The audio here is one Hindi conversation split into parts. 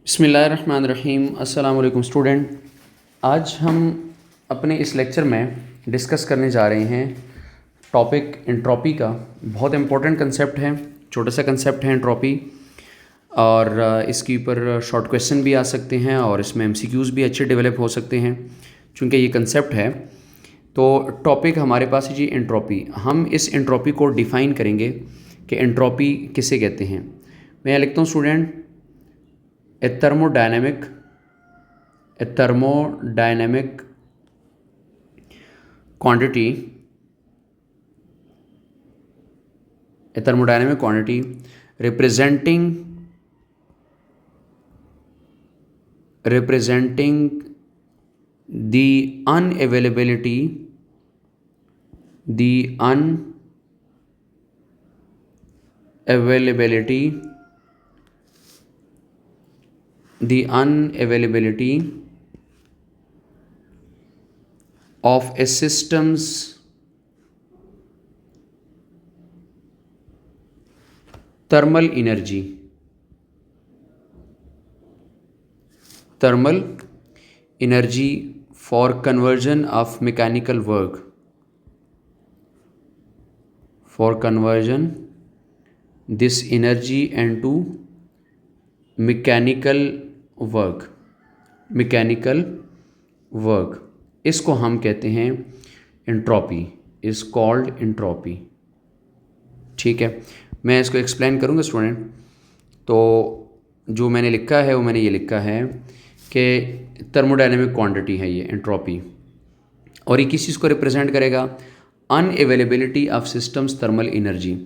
बिस्मिल्लाहिर्रहमानिर्रहीम। अस्सलाम वालेकुम स्टूडेंट। आज हम अपने इस लेक्चर में डिस्कस करने जा रहे हैं टॉपिक एंट्रोपी का। बहुत इम्पोर्टेंट कंसेप्ट है, छोटा सा कंसेप्ट है एंट्रोपी, और इसके ऊपर शॉर्ट क्वेश्चन भी आ सकते हैं और इसमें एमसीक्यूज़ भी अच्छे डेवलप हो सकते हैं चूँकि ये कंसेप्ट है। तो टॉपिक हमारे पास है जी एंट्रोपी। हम इस एंट्रोपी को डिफ़ाइन करेंगे कि एंट्रोपी किसे कहते हैं। मैं यहाँ लिखता हूँ student, A thermodynamic quantity representing the unavailability of a system's thermal energy for conversion of mechanical work, this energy into mechanical work, इसको हम कहते हैं एंट्रोपी, इज कॉल्ड एंट्रोपी। ठीक है, मैं इसको एक्सप्लेन करूँगा स्टूडेंट। तो जो मैंने लिखा है वो मैंने ये लिखा है कि थर्मोडायनेमिक क्वांटिटी है ये एंट्रोपी, और ये किस चीज़ को रिप्रेजेंट करेगा? Unavailability of systems thermal energy.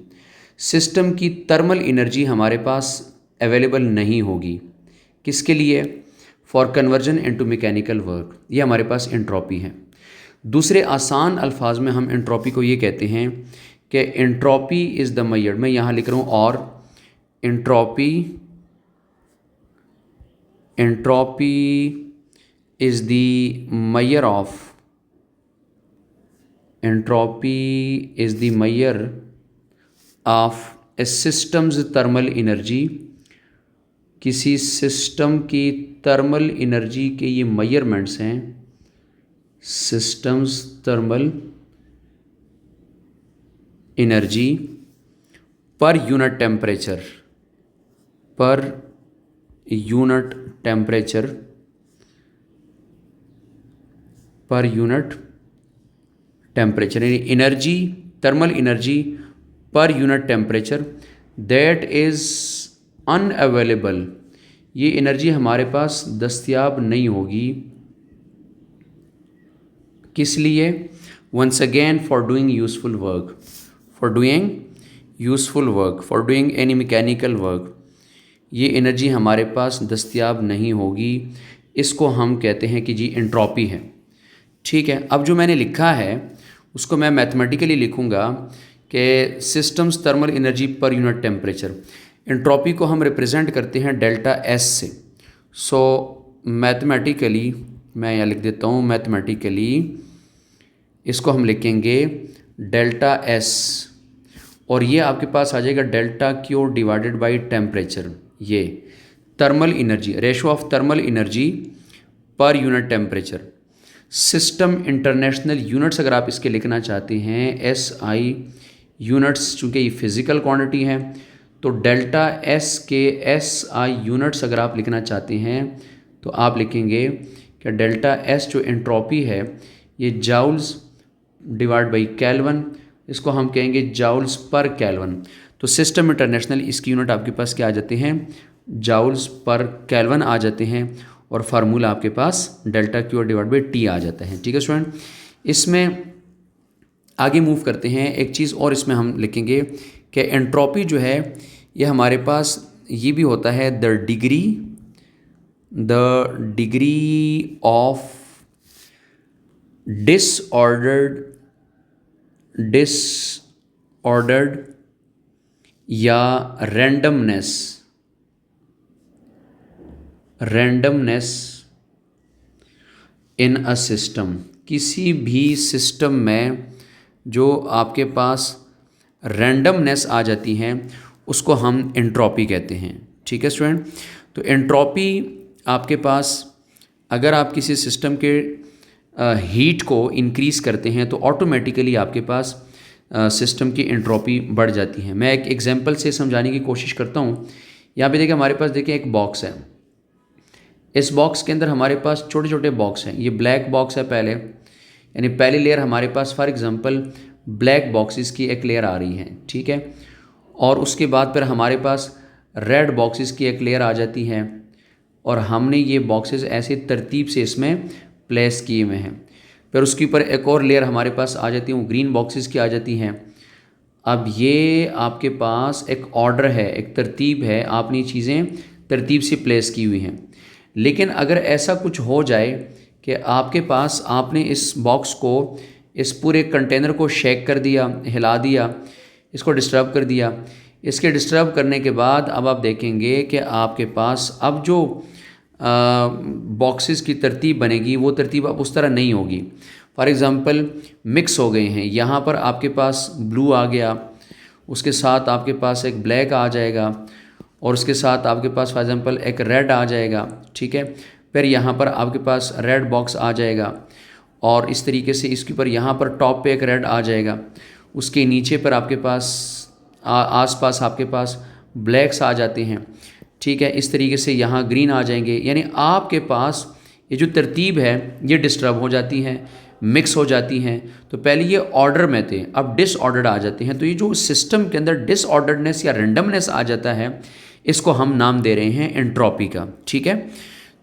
System की थर्मल एनर्जी हमारे पास अवेलेबल नहीं होगी, किसके लिए? For conversion into mechanical work. ये हमारे पास एंट्रोपी है। दूसरे आसान अल्फाज में हम एंट्रोपी को ये कहते हैं कि एंट्रोपी इज़ द मेजर, मैं यहाँ लिख रहा हूँ, और entropy is the measure of a system's thermal energy. किसी सिस्टम की थर्मल एनर्जी के ये मेजरमेंट्स हैं, system's thermal energy per unit temperature, यानी energy, thermal energy per unit temperature that is unavailable. ये एनर्जी हमारे पास दस्तयाब नहीं होगी, किस लिए? Once again for doing any mechanical work, ये एनर्जी हमारे पास दस्तयाब नहीं होगी। इसको हम कहते हैं कि जी एंट्रोपी है। ठीक है, अब जो मैंने लिखा है उसको मैं मैथमेटिकली लिखूँगा कि systems thermal energy per unit temperature. Entropy को हम रिप्रेजेंट करते हैं डेल्टा एस से। सो मैथमेटिकली मैं यहाँ लिख देता हूँ, मैथमेटिकली इसको हम लिखेंगे डेल्टा एस, और ये आपके पास आ जाएगा delta Q divided by temperature. ये thermal energy, ratio of thermal energy per unit temperature. System international units अगर आप इसके लिखना चाहते हैं, एस आई यूनिट्स, चूँकि ये फिज़िकल क्वांटिटी है, तो डेल्टा एस के एस आई यूनिट्स अगर आप लिखना चाहते हैं तो आप लिखेंगे कि डेल्टा एस जो एंट्रोपी है ये जाउल्स डिवाइड बाई केल्विन, इसको हम कहेंगे जाउल्स पर केल्विन। तो सिस्टम इंटरनेशनल इसकी यूनिट आपके पास क्या आ जाते हैं? जाउल्स पर केल्विन आ जाते हैं, और फार्मूला आपके पास delta Q divide by T आ जाता है। ठीक है स्टूडेंट, इसमें आगे मूव करते हैं। एक चीज़ और इसमें हम लिखेंगे कि एंट्रोपी जो है ये हमारे पास ये भी होता है द डिग्री ऑफ डिसऑर्डर्ड या रैंडमनेस इन अ सिस्टम। किसी भी सिस्टम में जो आपके पास रैंडमनेस आ जाती है उसको हम एंट्रोपी कहते हैं। ठीक है स्टूडेंट। तो एंट्रोपी आपके पास, अगर आप किसी सिस्टम के हीट को इंक्रीज़ करते हैं तो ऑटोमेटिकली आपके पास सिस्टम की एंट्रोपी बढ़ जाती है। मैं एक एग्जांपल से समझाने की कोशिश करता हूँ। यहाँ पे देखिए हमारे पास देखिए एक बॉक्स है। इस बॉक्स के अंदर हमारे पास छोटे छोटे बॉक्स हैं। ये ब्लैक बॉक्स है पहले, यानी पहली लेयर हमारे पास फॉर एग्जांपल ब्लैक बॉक्सेस की एक लेयर आ रही है, ठीक है। और उसके बाद फिर हमारे पास रेड बॉक्सेस की एक लेयर आ जाती है और हमने ये बॉक्सेस ऐसे तरतीब से इसमें प्लेस किए हुए हैं। फिर उसके ऊपर एक और लेयर हमारे पास आ जाती है, वो ग्रीन बॉक्सेस की आ जाती हैं। अब ये आपके पास एक ऑर्डर है, एक तरतीब है, आपने चीज़ें तरतीब से प्लेस की हुई हैं। लेकिन अगर ऐसा कुछ हो जाए कि आपके पास, आपने इस बॉक्स को, इस पूरे कंटेनर को शेक कर दिया, हिला दिया, इसको डिस्टर्ब कर दिया, इसके डिस्टर्ब करने के बाद अब आप देखेंगे कि आपके पास अब जो बॉक्सेस की तरतीब बनेगी वो तरतीब अब उस तरह नहीं होगी। फॉर एग्ज़ाम्पल मिक्स हो गए हैं, यहाँ पर आपके पास ब्लू आ गया, उसके साथ आपके पास एक ब्लैक आ जाएगा और उसके साथ आपके पास फॉर एग्ज़ाम्पल एक रेड आ जाएगा, ठीक है। फिर यहाँ पर आपके पास रेड बॉक्स आ जाएगा और इस तरीके से इसके ऊपर यहाँ पर टॉप पे एक रेड आ जाएगा, उसके नीचे पर आपके पास आसपास आपके पास ब्लैक्स आ जाते हैं, ठीक है। इस तरीके से यहाँ ग्रीन आ जाएंगे, यानी आपके पास ये जो तरतीब है ये डिस्टर्ब हो जाती है, मिक्स हो जाती हैं। तो पहले ये ऑर्डर में थे, अब डिसऑर्डर्ड आ जाते हैं। तो ये जो सिस्टम के अंदर डिसऑर्डर्डनेस या रेंडमनेस आ जाता है, इसको हम नाम दे रहे हैं एंट्रोपी का, ठीक है।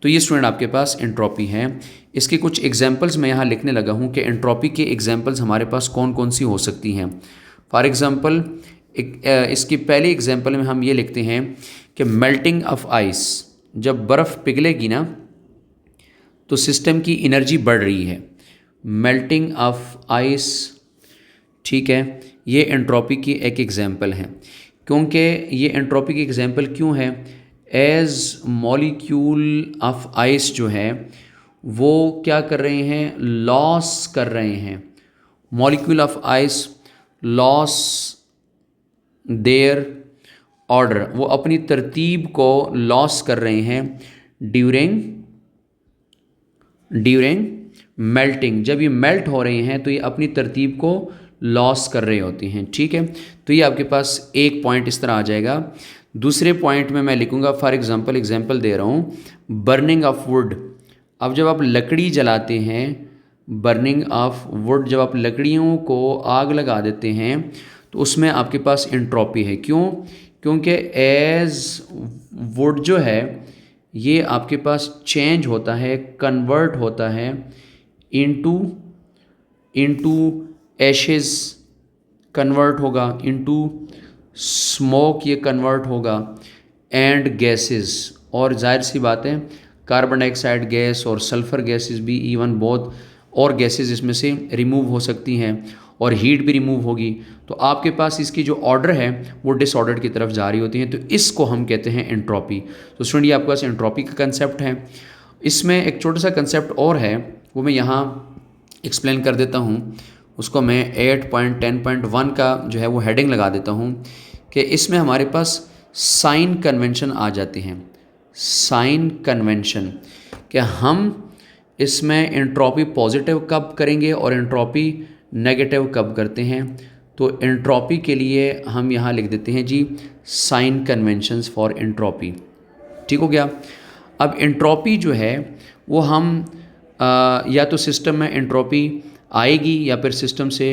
तो ये स्टूडेंट आपके पास एंट्रोपी है। इसके कुछ एग्जांपल्स मैं यहाँ लिखने लगा हूँ कि एंट्रोपी के एग्जांपल्स हमारे पास कौन कौन सी हो सकती हैं। फॉर एग्ज़ाम्पल इसकी पहली एग्जांपल में हम ये लिखते हैं कि मेल्टिंग ऑफ आइस, जब बर्फ़ पिघलेगी ना तो सिस्टम की एनर्जी बढ़ रही है। मेल्टिंग ऑफ आइस, ठीक है, ये एंट्रोपी की एक एग्जांपल है। क्योंकि ये एंट्रोपी की एग्जांपल क्यों है? एज मॉलिक्यूल ऑफ आइस जो है वो क्या कर रहे हैं, लॉस कर रहे हैं। Molecule of ice lose their order, वो अपनी तरतीब को लॉस कर रहे हैं ड्यूरिंग मेल्टिंग। जब ये मेल्ट हो रहे हैं तो ये अपनी तरतीब को लॉस कर रहे होते हैं, ठीक है। तो ये आपके पास एक पॉइंट इस तरह आ जाएगा। दूसरे पॉइंट में मैं लिखूंगा फॉर एग्जांपल दे रहा हूँ, बर्निंग ऑफ वुड। अब जब आप लकड़ी जलाते हैं, बर्निंग ऑफ वुड, जब आप लकड़ियों को आग लगा देते हैं तो उसमें आपके पास एंट्रोपी है। क्यों? क्योंकि एज वुड जो है ये आपके पास चेंज होता है, कन्वर्ट होता है इनटू एशेस, कन्वर्ट होगा इनटू स्मोक, ये कन्वर्ट होगा एंड गैसेस। और जाहिर सी बात है कार्बन डाइऑक्साइड गैस और सल्फ़र गैसेस भी, इवन बहुत और गैसेस इसमें से रिमूव हो सकती हैं और हीट भी रिमूव होगी। तो आपके पास इसकी जो ऑर्डर है वो डिसऑर्डर की तरफ जा रही होती है। तो इसको हम कहते हैं एंट्रोपी। तो स्टूडेंट ये आपके पास एंट्रोपी का कंसेप्ट है। इसमें एक छोटा सा कंसेप्ट और है, वो मैं यहाँ एक्सप्लेन कर देता हूँ। उसको मैं 8.10.1 का जो है वो हेडिंग लगा देता हूँ कि इसमें हमारे पास साइन कन्वेंशन आ जाते हैं। साइन कन्वेंशन कि हम इसमें एंट्रोपी पॉजिटिव कब करेंगे और एंट्रोपी नेगेटिव कब करते हैं। तो एंट्रोपी के लिए हम यहाँ लिख देते हैं जी साइन कन्वेंशंस फॉर एंट्रोपी, ठीक हो गया। अब एंट्रोपी जो है वो हम या तो सिस्टम में एंट्रोपी आएगी या फिर सिस्टम से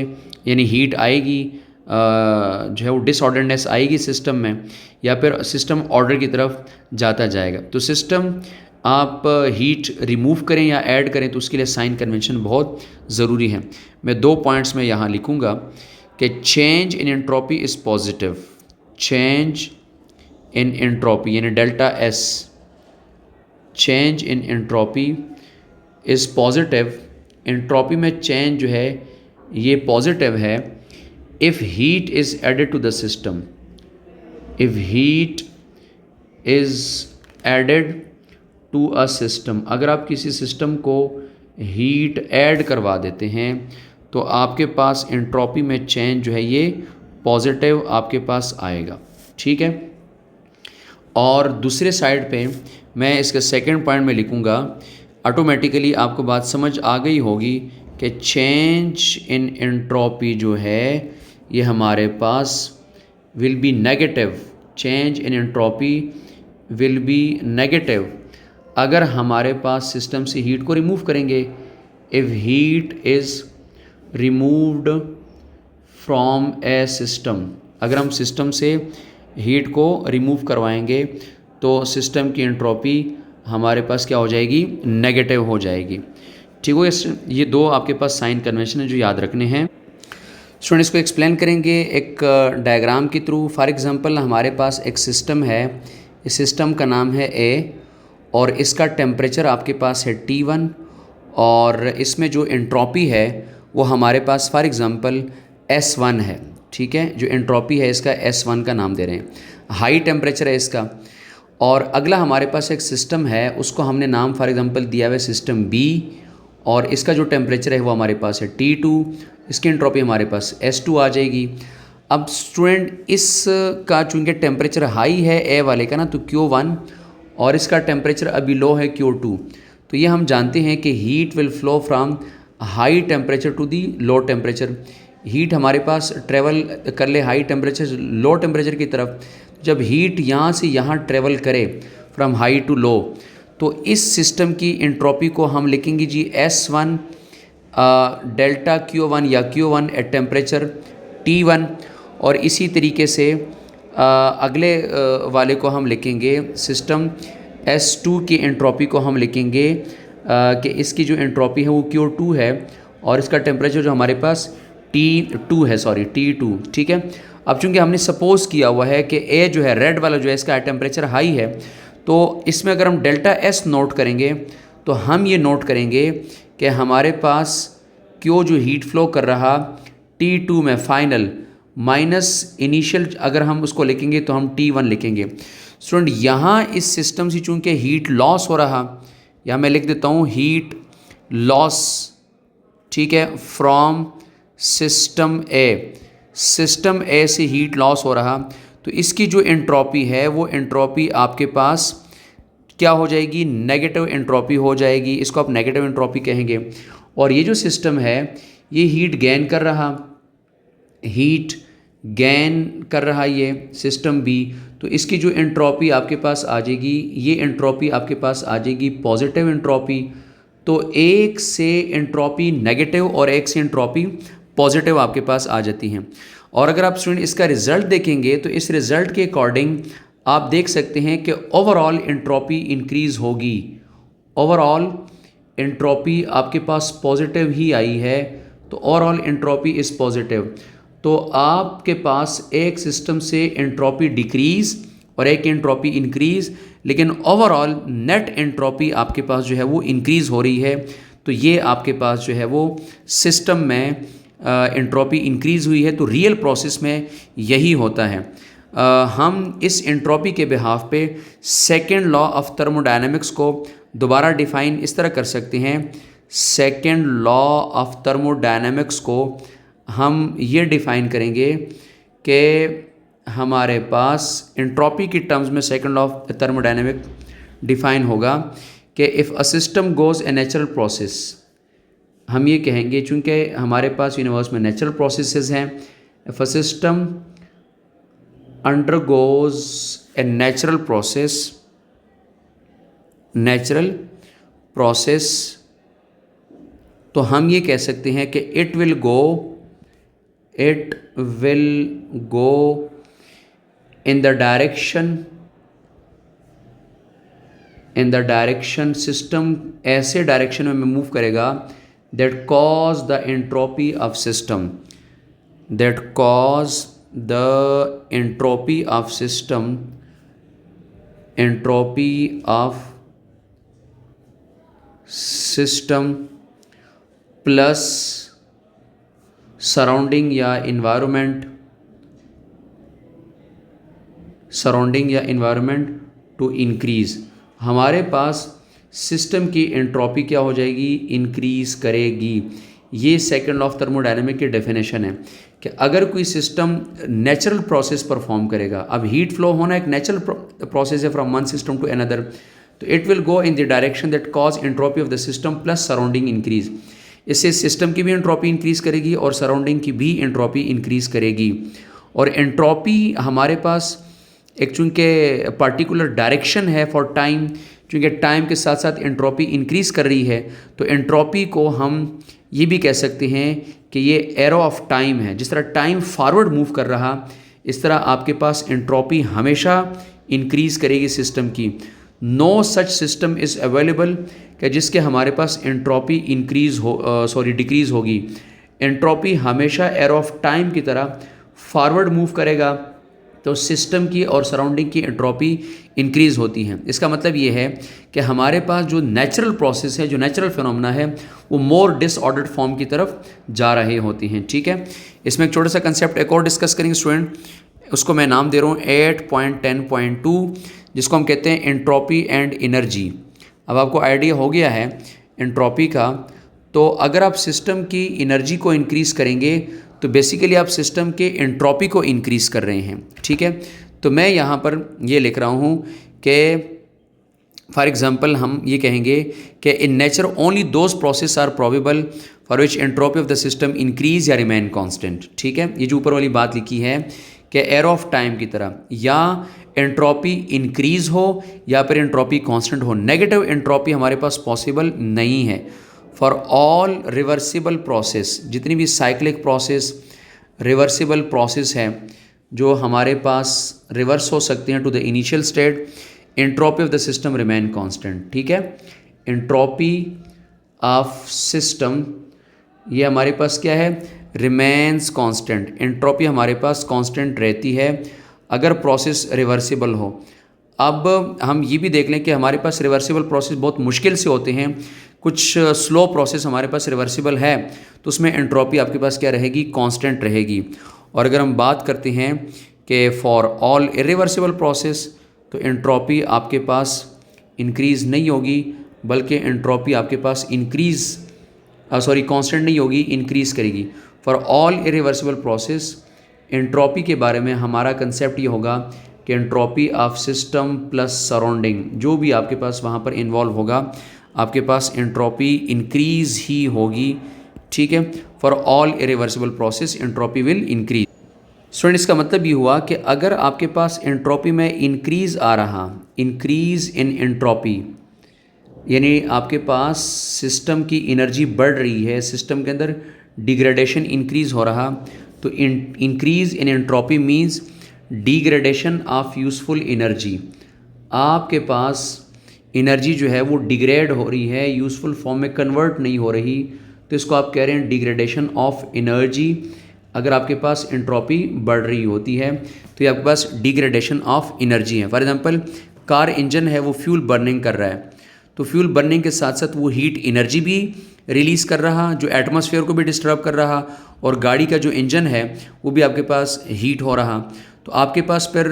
यानी हीट आएगी, जो है वो डिसऑर्डरनेस आएगी सिस्टम में, या फिर सिस्टम ऑर्डर की तरफ जाता जाएगा। तो सिस्टम आप हीट रिमूव करें या ऐड करें तो उसके लिए साइन कन्वेंशन बहुत ज़रूरी है। मैं 2 पॉइंट्स में यहाँ लिखूँगा कि change in entropy is positive, change in entropy यानी delta S, change in entropy is positive. Entropy में चेंज जो है ये पॉजिटिव है if heat is added to the system, if heat is added to a system. अगर आप किसी सिस्टम को हीट ऐड करवा देते हैं तो आपके पास एंट्रोपी में चेंज जो है ये पॉजिटिव आपके पास आएगा, ठीक है। और दूसरे साइड पे मैं इसके सेकंड पॉइंट में लिखूँगा, ऑटोमेटिकली आपको बात समझ आ गई होगी कि चेंज इन एंट्रोपी जो है ये हमारे पास will be negative. Change in entropy will be negative अगर हमारे पास सिस्टम से हीट को रिमूव करेंगे। If heat is removed from a system, अगर हम सिस्टम से हीट को रिमूव करवाएंगे तो सिस्टम की एंट्रोपी हमारे पास क्या हो जाएगी, नेगेटिव हो जाएगी। ठीक हो, ये दो आपके पास साइन कन्वेंशन है जो याद रखने हैं। स्टूडेंट इसको एक्सप्लेन करेंगे एक डायग्राम के थ्रू। फॉर एग्जांपल हमारे पास एक सिस्टम है, इस सिस्टम का नाम है ए और इसका टेम्परेचर आपके पास है T1 और इसमें जो एंट्रोपी है वो हमारे पास फॉर एग्जांपल S1 है। ठीक है, जो एंट्रोपी है इसका S1 का नाम दे रहे हैं, हाई टेम्परेचर है इसका। और अगला हमारे पास एक सिस्टम है, उसको हमने नाम फॉर एग्जांपल दिया हुआ है सिस्टम B और इसका जो टेम्परेचर है वो हमारे पास है T2, इसकी एंट्रोपी हमारे पास S2 आ जाएगी। अब स्टूडेंट इसका चूँकि टेम्परेचर हाई है ए वाले का ना, तो Q1 और इसका टेम्परेचर अभी लो है Q2, तो ये हम जानते हैं कि heat will flow from high temperature to the low temperature. Heat हमारे पास ट्रेवल कर ले हाई टेम्परेचर से लो टेम्परेचर की तरफ। जब हीट यहाँ से यहाँ ट्रेवल करे फ्रॉम हाई टू लो, तो इस सिस्टम की एंट्रोपी को हम लिखेंगे जी S1 डेल्टा Q1 या Q1 एट टेम्परेचर T1। और इसी तरीके से अगले वाले को हम लिखेंगे सिस्टम S2 की एंट्रोपी को हम लिखेंगे कि इसकी जो एंट्रोपी है वो Q2 है और इसका टेम्परेचर जो हमारे पास T2 है, सॉरी T2। ठीक है, अब चूंकि हमने सपोज किया हुआ है कि ए जो है रेड वाला जो है इसका टेम्परेचर हाई है, तो इसमें अगर हम डेल्टा S नोट करेंगे तो हम ये नोट करेंगे कि हमारे पास Q जो हीट फ्लो कर रहा T2 में फाइनल माइनस इनिशियल, अगर हम उसको लिखेंगे तो हम T1 लिखेंगे। स्टूडेंट यहाँ इस सिस्टम से चूँकि हीट लॉस हो रहा, यहाँ मैं लिख देता हूँ हीट लॉस, ठीक है, फ्रॉम सिस्टम ए। सिस्टम ए से हीट लॉस हो रहा, तो इसकी जो एंट्रोपी है वो एंट्रोपी आपके पास क्या हो जाएगी, नेगेटिव एंट्रोपी हो जाएगी। इसको आप नेगेटिव एंट्रोपी कहेंगे। और ये जो सिस्टम है ये हीट गेन कर रहा, हीट गेन कर रहा ये सिस्टम बी, तो इसकी जो एंट्रोपी आपके पास आ जाएगी, ये एंट्रोपी आपके पास आ जाएगी पॉजिटिव एंट्रोपी। तो एक से एंट्रोपी नेगेटिव और एक से एंट्रोपी पॉजिटिव आपके पास आ जाती हैं। और अगर आप स्टूडेंट इसका रिजल्ट देखेंगे तो इस रिजल्ट के अकॉर्डिंग आप देख सकते हैं कि ओवरऑल एंट्रोपी इंक्रीज होगी। ओवरऑल एंट्रोपी आपके पास पॉजिटिव ही आई है, तो ओवरऑल एंट्रोपी इज़ पॉजिटिव। तो आपके पास एक सिस्टम से एंट्रोपी डिक्रीज और एक एंट्रोपी इंक्रीज, लेकिन ओवरऑल नेट एंट्रोपी आपके पास जो है वो इंक्रीज हो रही है। तो ये आपके पास जो है वो सिस्टम में एंट्रोपी इंक्रीज हुई है। तो रियल प्रोसेस में यही होता है। हम इस एंट्रोपी के बिहाफ पे सेकेंड लॉ ऑफ थर्मोडायनेमिक्स को दोबारा डिफाइन इस तरह कर सकते हैं। सेकेंड लॉ ऑफ थर्मोडायनेमिक्स को हम ये डिफ़ाइन करेंगे कि हमारे पास एंट्रोपी की टर्म्स में second law of thermodynamic define होगा कि if a system goes a natural process, हम ये कहेंगे चूँकि हमारे पास यूनिवर्स में नेचुरल प्रोसेसेस हैं, if a system undergoes a natural process, तो हम ये कह सकते हैं कि it will go in the direction system ऐसे डायरेक्शन में मूव करेगा that cause the entropy of system, plus surrounding या इन्वायरमेंट टू इंक्रीज़। हमारे पास सिस्टम की एंट्रोपी क्या हो जाएगी, इंक्रीज़ करेगी। ये सेकंड लॉ ऑफ थर्मोडायनेमिक की डेफिनेशन है कि अगर कोई सिस्टम नेचुरल प्रोसेस परफॉर्म करेगा, अब हीट फ्लो होना एक नेचुरल प्रोसेस है from one system to another, तो it will go in the direction that cause entropy of the system plus surrounding increase. इससे सिस्टम की भी एंट्रोपी इंक्रीज करेगी और सराउंडिंग की भी एंट्रोपी इंक्रीज करेगी। और एंट्रोपी हमारे पास एक चूँकि पार्टिकुलर डायरेक्शन है फॉर टाइम, चूँकि टाइम के साथ साथ एंट्रोपी इंक्रीज कर रही है, तो एंट्रोपी को हम ये भी कह सकते हैं कि ये एरो ऑफ टाइम है। जिस तरह टाइम फॉरवर्ड मूव कर रहा, इस तरह आपके पास एंट्रोपी हमेशा इंक्रीज करेगी सिस्टम की। No such system is available कि जिसके हमारे पास एंट्रोपी डिक्रीज होगी। एंट्रोपी हमेशा एरो ऑफ टाइम की तरह फॉरवर्ड मूव करेगा, तो सिस्टम की और सराउंडिंग की एंट्रोपी इंक्रीज़ होती हैं। इसका मतलब ये है कि हमारे पास जो नेचुरल प्रोसेस है, जो नेचुरल फिनोमेना है, वो मोर डिसऑर्डर्ड फॉर्म की तरफ जा रहे होती हैं। ठीक है, इसमें एक छोटा सा कंसेप्ट एक और डिस्कस करेंगे स्टूडेंट, उसको मैं नाम दे रहा हूँ 8.10.2, जिसको हम कहते हैं एंट्रोपी एंड एनर्जी। अब आपको आइडिया हो गया है एंट्रोपी का, तो अगर आप सिस्टम की एनर्जी को इंक्रीज़ करेंगे तो बेसिकली आप सिस्टम के एंट्रोपी को इंक्रीज़ कर रहे हैं। ठीक है, तो मैं यहाँ पर ये लिख रहा हूँ कि फॉर एग्जांपल हम ये कहेंगे कि in nature only those process are probable for which entropy of the system increase या रिमेन कांस्टेंट। ठीक है, ये जो ऊपर वाली बात लिखी है कि एरो ऑफ टाइम की तरह या एंट्रोपी इंक्रीज हो या फिर एंट्रोपी कांस्टेंट हो। नेगेटिव एंट्रोपी हमारे पास पॉसिबल नहीं है फॉर ऑल रिवर्सिबल प्रोसेस। जितनी भी साइक्लिक प्रोसेस, रिवर्सिबल प्रोसेस हैं जो हमारे पास रिवर्स हो सकते हैं to the initial state, entropy of the system remain constant. ठीक है, एंट्रोपी ऑफ सिस्टम ये हमारे पास क्या है, रिमेन्स कांस्टेंट। एंट्रोपी हमारे पास कांस्टेंट रहती है अगर प्रोसेस रिवर्सिबल हो। अब हम ये भी देख लें कि हमारे पास रिवर्सिबल प्रोसेस बहुत मुश्किल से होते हैं, कुछ स्लो प्रोसेस हमारे पास रिवर्सिबल है, तो उसमें एंट्रोपी आपके पास क्या रहेगी, कांस्टेंट रहेगी। और अगर हम बात करते हैं कि फॉर ऑल इरिवर्सिबल प्रोसेस, तो एंट्रोपी आपके पास इंक्रीज़ नहीं होगी, बल्कि एंट्रोपी आपके पास कांस्टेंट नहीं होगी, इंक्रीज़ करेगी। For all irreversible process entropy के बारे में हमारा कंसेप्ट ये होगा कि entropy of system plus surrounding, जो भी आपके पास वहाँ पर इन्वॉल्व होगा, आपके पास एंट्रोपी इंक्रीज़ ही होगी। ठीक है, for all irreversible process entropy will increase. Student, इसका मतलब ये हुआ कि अगर आपके पास एंट्रोपी में इंक्रीज़ आ रहा, इंक्रीज़ इन एंट्रोपी, यानी आपके पास सिस्टम की एनर्जी बढ़ रही है, सिस्टम के अंदर डिग्रेडेशन इंक्रीज़ हो रहा, तो increase in entropy means degradation of useful energy. आपके पास एनर्जी जो है वो डिग्रेड हो रही है, यूज़फुल फॉर्म में कन्वर्ट नहीं हो रही, तो इसको आप कह रहे हैं डिग्रेडेशन ऑफ एनर्जी। अगर आपके पास एंट्रोपी बढ़ रही होती है तो ये आपके पास डिग्रेडेशन ऑफ एनर्जी है। फॉर एग्जांपल कार इंजन है, वो फ्यूल बर्निंग कर रहा है, तो फ्यूल बर्निंग के साथ साथ वो हीट एनर्जी भी रिलीज़ कर रहा, जो एटमॉस्फेयर को भी डिस्टर्ब कर रहा, और गाड़ी का जो इंजन है वो भी आपके पास हीट हो रहा। तो आपके पास फिर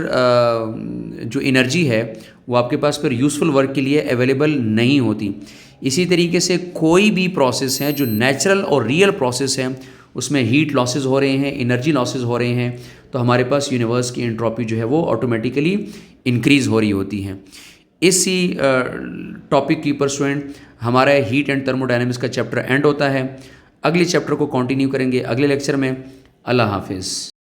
जो एनर्जी है वो आपके पास फिर यूज़फुल वर्क के लिए अवेलेबल नहीं होती। इसी तरीके से कोई भी प्रोसेस है जो नेचुरल और रियल प्रोसेस है, उसमें हीट लॉसेस हो रहे हैं, एनर्जी लॉसेस हो रहे हैं, तो हमारे पास यूनिवर्स की एंट्रोपी जो है वो ऑटोमेटिकली इंक्रीज़ हो रही होती है। इसी टॉपिक के ऊपर स्टूडेंट हमारा हीट एंड थर्मोडायनेमिक्स का चैप्टर एंड होता है। अगले चैप्टर को कंटिन्यू करेंगे अगले लेक्चर में। अल्लाह हाफिज़।